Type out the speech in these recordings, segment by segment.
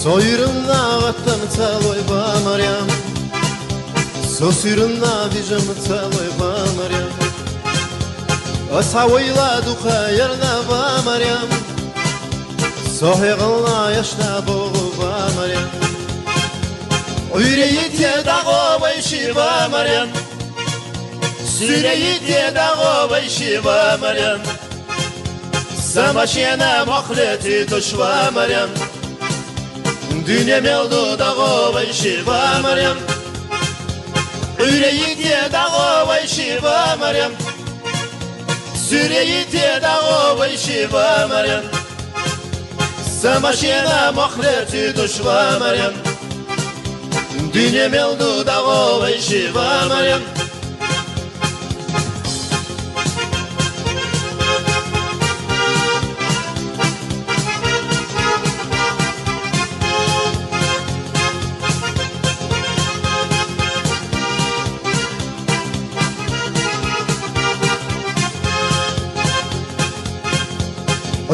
Soyurunna vattan taloy ba Maryam, sosirunna vijam taloy ba Maryam. Asawayla duqa yerna ba Maryam, sohiqna yashna ba Maryam. Yüreğit dağı bayşı ba Maryam, Süreyit dağı bayşı ba Maryam. Samaşyana mahleti tuş ba Maryam. Dünya meldu dağı bayşı ba Maryam, Yüreğit dağı bayşı ba Maryam. Süreyit dağı bayşı ba Maryam. Samaşyana mahleti tuş ba Maryam. Dünya meldu dağı bayşı ba Maryam.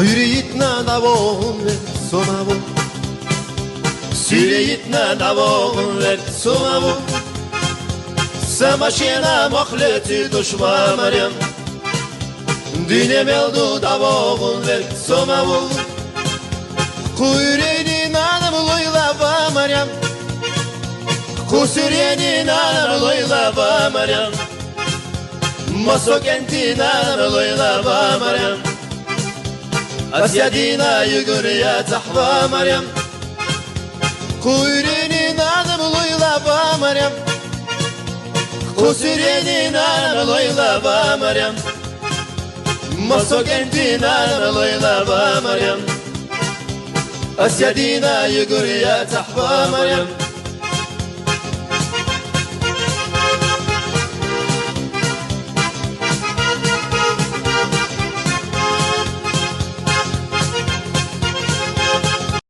Yüreğitna davon ver sona bu, Süreyitna davon ver sona bu. Samaşyana mahleti tuş ba Maryam, Dünya meldu davon ver sona bu. Kuyrenin anam loyla ba Maryam, Kusuryenin anam loyla ba Maryam. Masokentin anam loyla ba Maryam. Asyadina yugurya tahva Maryam, Kuyrenin anam loyla ba Maryam, Kusuryenin anam loyla ba Maryam. Masokentin anam loyla ba Maryam. Asyadina yugurya tahva Maryam.